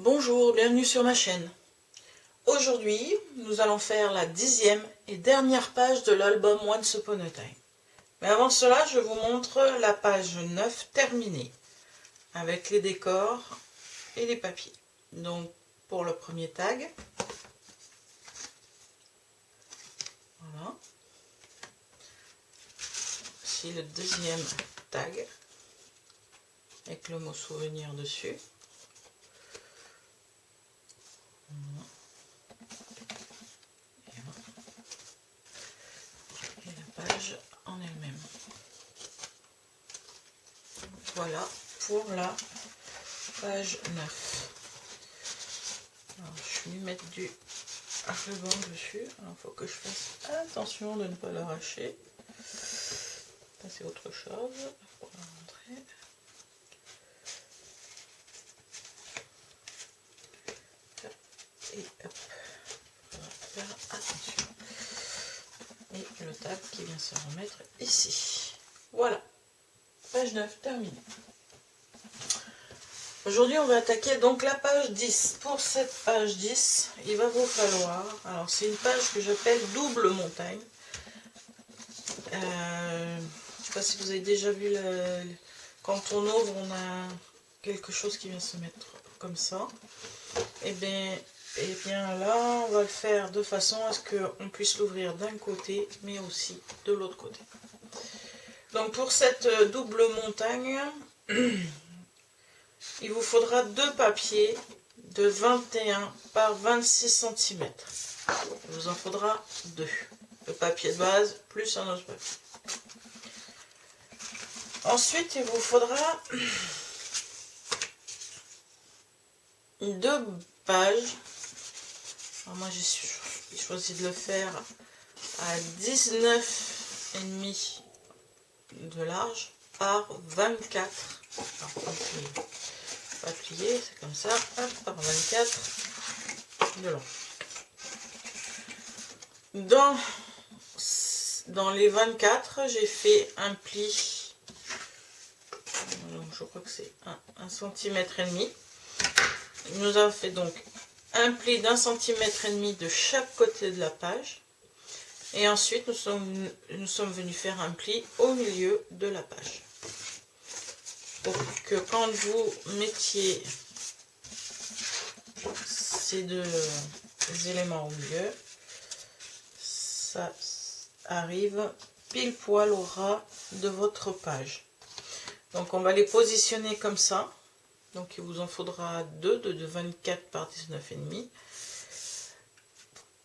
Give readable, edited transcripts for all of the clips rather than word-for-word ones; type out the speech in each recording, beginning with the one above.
Bonjour, bienvenue sur ma chaîne. Aujourd'hui, nous allons faire la 10e et dernière page de l'album Once Upon a Time. Mais avant cela, je vous montre la page 9 terminée, avec les décors et les papiers. Donc, pour le premier tag, voilà. Voici le deuxième tag, avec le mot souvenir dessus. Voilà. Et la page en elle-même. Voilà pour la page 9. Alors, je vais mettre du ruban dessus. Alors, il faut que je fasse attention de ne pas l'arracher. Ça, c'est autre chose. Pour la montrer. Et hop, il faudra faire attention. Et le tag qui vient se remettre ici. Voilà, page 9 terminée. Aujourd'hui, on va attaquer donc la page 10. Pour cette page 10, il va vous falloir... Alors, c'est une page que j'appelle double montagne. Je ne sais pas si vous avez déjà vu, quand on ouvre, on a quelque chose qui vient se mettre comme ça. Et bien là, on va le faire de façon à ce qu'on puisse l'ouvrir d'un côté, mais aussi de l'autre côté. Donc pour cette double montagne, il vous faudra deux papiers de 21 par 26 cm. Il vous en faudra deux. Le papier de base plus un autre papier. Ensuite, il vous faudra deux pages. Alors moi, j'ai choisi de le faire à 19,5 de large par 24. Alors, pas plié, c'est comme ça, hop, par 24 de long. Dans les 24, j'ai fait un pli, donc je crois que c'est 1,5 cm. Il nous a fait donc un pli d'1,5 cm de chaque côté de la page. Et ensuite, nous sommes venus faire un pli au milieu de la page. Pour que quand vous mettiez ces deux éléments au milieu, ça arrive pile poil au ras de votre page. Donc on va les positionner comme ça. Donc il vous en faudra deux de 24 par 19,5.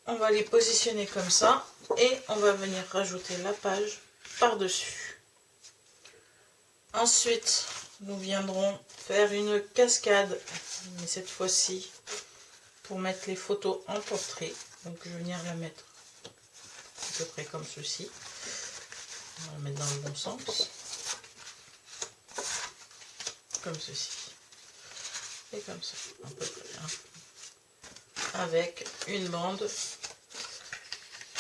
On va les positionner comme ça et on va venir rajouter la page par-dessus. Ensuite, nous viendrons faire une cascade, mais cette fois-ci pour mettre les photos en portrait. Donc je vais venir la mettre à peu près comme ceci. On va la mettre dans le bon sens. Comme ceci. Et comme ça, à peu près. Avec une bande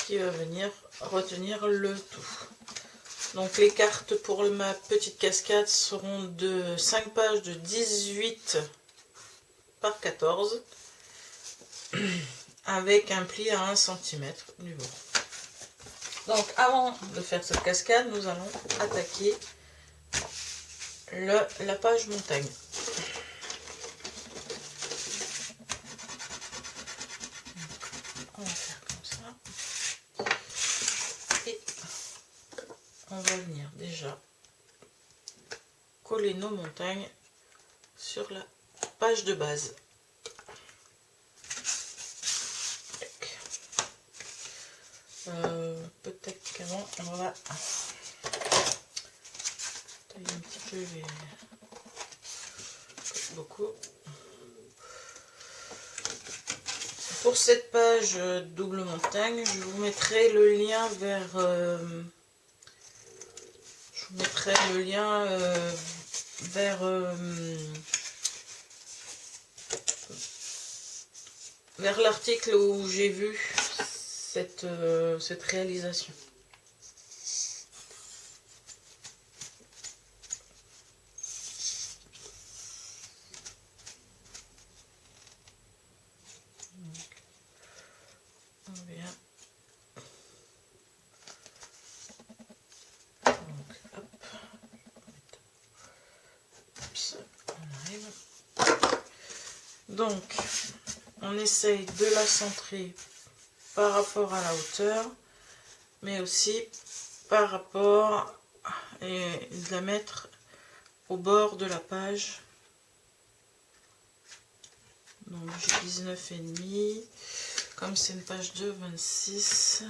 qui va venir retenir le tout. Donc les cartes pour ma petite cascade seront de 5 pages de 18 par 14 avec un pli à 1 cm du bord. Donc avant de faire cette cascade, nous allons attaquer la page montagne. On va faire comme ça. Et on va venir déjà coller nos montagnes sur la page de base. Peut-être qu'avant on va tailler un petit peu beaucoup. Pour cette page double montagne, je vous mettrai le lien vers vers l'article où j'ai vu cette réalisation. Donc, on essaye de la centrer par rapport à la hauteur, mais aussi par rapport et de la mettre au bord de la page. Donc j'ai 19,5, comme c'est une page de 26.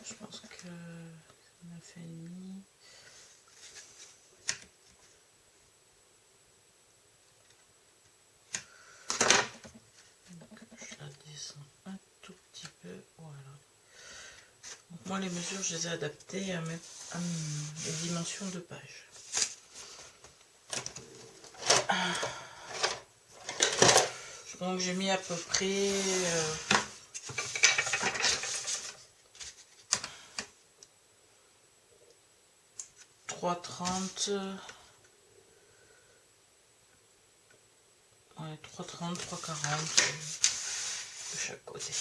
Je pense que 9,5. Je la descends un tout petit peu, voilà. Donc moi les mesures je les ai adaptées à mes dimensions de page. Donc j'ai mis à peu près 3,30, ouais, 3,30, 3,40 de chaque côté.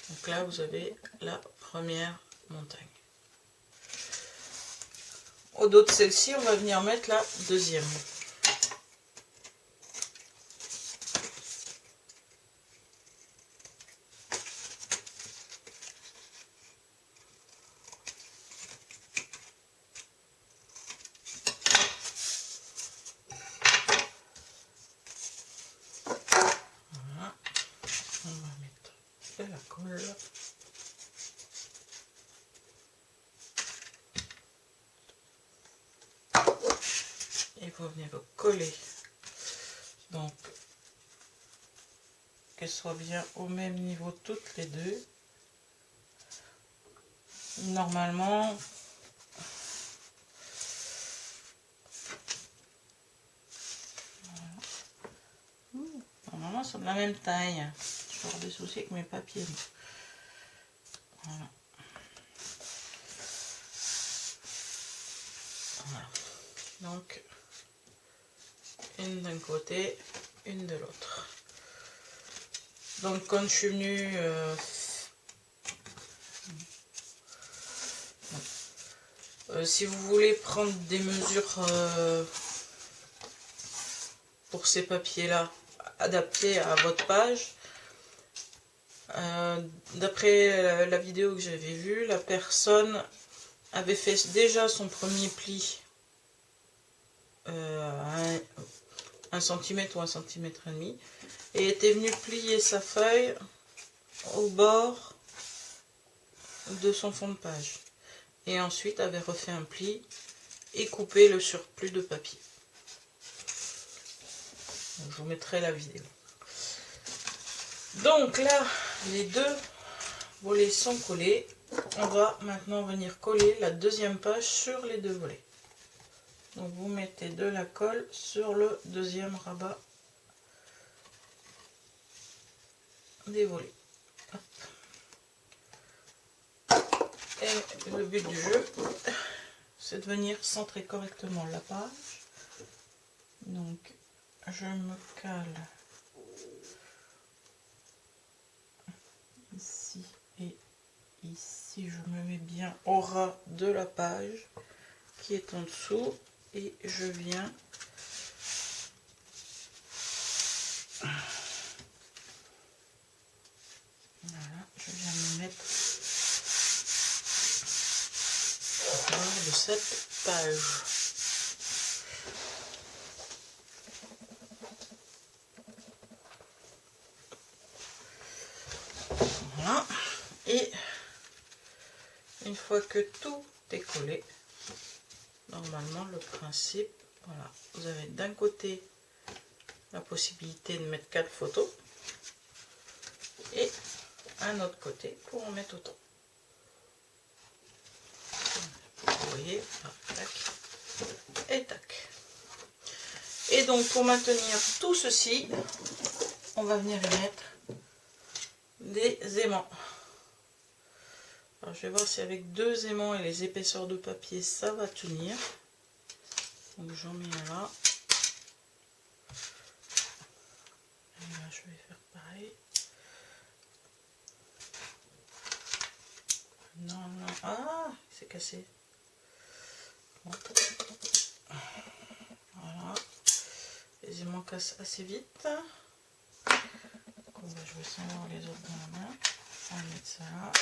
Donc là vous avez la première montagne. Au dos de celle-ci on va venir mettre la deuxième. La colle. Il faut venir coller, donc qu'elles soient bien au même niveau toutes les deux. Normalement, c'est de la même taille. Je vais avoir des soucis avec mes papiers. Voilà. Voilà. Donc, une d'un côté, une de l'autre. Donc, quand je suis venue si vous voulez prendre des mesures pour ces papiers-là, adaptés à votre page, d'après la vidéo que j'avais vue, la personne avait fait déjà son premier pli à 1 cm ou 1,5 cm et était venue plier sa feuille au bord de son fond de page. Et ensuite avait refait un pli et coupé le surplus de papier. Donc, je vous mettrai la vidéo. Donc là, les deux volets sont collés. On va maintenant venir coller la deuxième page sur les deux volets. Donc vous mettez de la colle sur le deuxième rabat des volets. Hop. Et le but du jeu, c'est de venir centrer correctement la page. Donc je me cale ici et ici, je me mets bien au ras de la page qui est en dessous et je viens me mettre au bord de cette page. Voilà. Et une fois que tout est collé, normalement le principe, voilà, vous avez d'un côté la possibilité de mettre 4 photos et un autre côté pour en mettre autant. Vous voyez, tac et tac. Et donc pour maintenir tout ceci, on va venir y mettre des aimants. Alors je vais voir si avec 2 aimants et les épaisseurs de papier ça va tenir. Donc j'en mets un là. Et là je vais faire pareil. Non, Ah, il s'est cassé. Bon. Voilà. Ils m'en cassent assez vite. Donc, on va jouer sans avoir les autres dans la main. On va mettre ça là.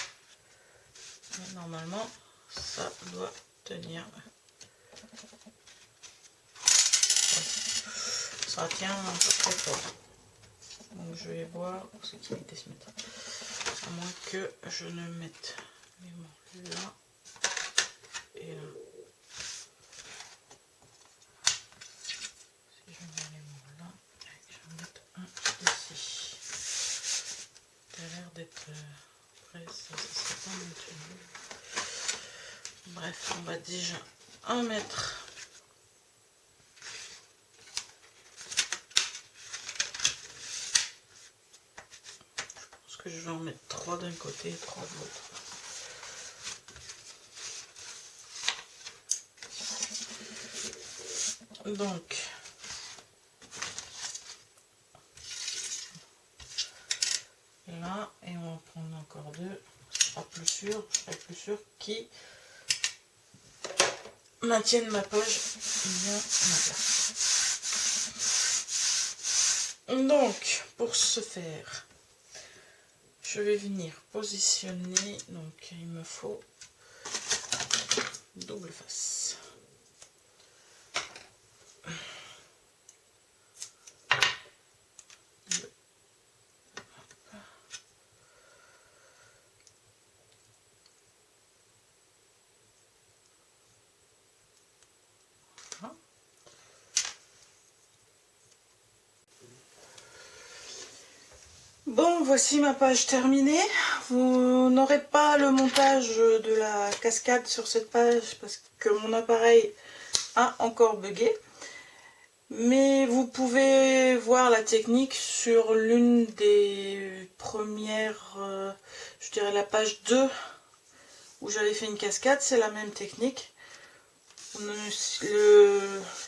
Et normalement, ça doit tenir. Ça tient très fort. Donc je vais voir ce qui était ce matin. À moins que je ne mette les morts là et là. Si je mets les morts là, je vais mettre un ici. Ça a l'air d'être prêt, ça serait pas mal tenu. Bref, on va déjà en mettre. Que je vais en mettre 3 d'un côté et 3 de l'autre. Donc, là, et on va prendre encore 2. Ce sera plus sûr, je serai plus sûr qui maintiennent ma page bien en place. Donc, pour ce faire, je vais venir positionner, donc il me faut double face. Bon, voici ma page terminée. Vous n'aurez pas le montage de la cascade sur cette page parce que mon appareil a encore bugué. Mais vous pouvez voir la technique sur l'une des premières, je dirais la page 2, où j'avais fait une cascade, c'est la même technique.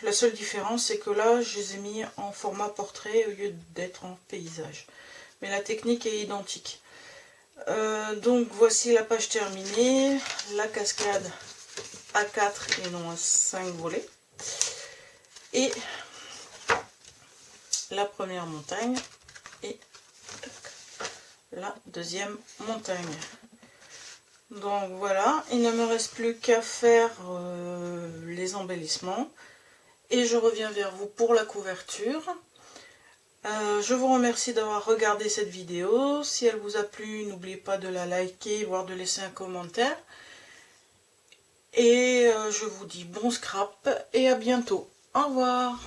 La seule différence, c'est que là, je les ai mis en format portrait au lieu d'être en paysage. Mais la technique est identique. Donc voici la page terminée, la cascade à 4 et non à 5 volets. Et la première montagne et la deuxième montagne. Donc voilà, il ne me reste plus qu'à faire les embellissements et je reviens vers vous pour la couverture. Je vous remercie d'avoir regardé cette vidéo. Si elle vous a plu, n'oubliez pas de la liker, voire de laisser un commentaire. Et je vous dis bon scrap et à bientôt. Au revoir.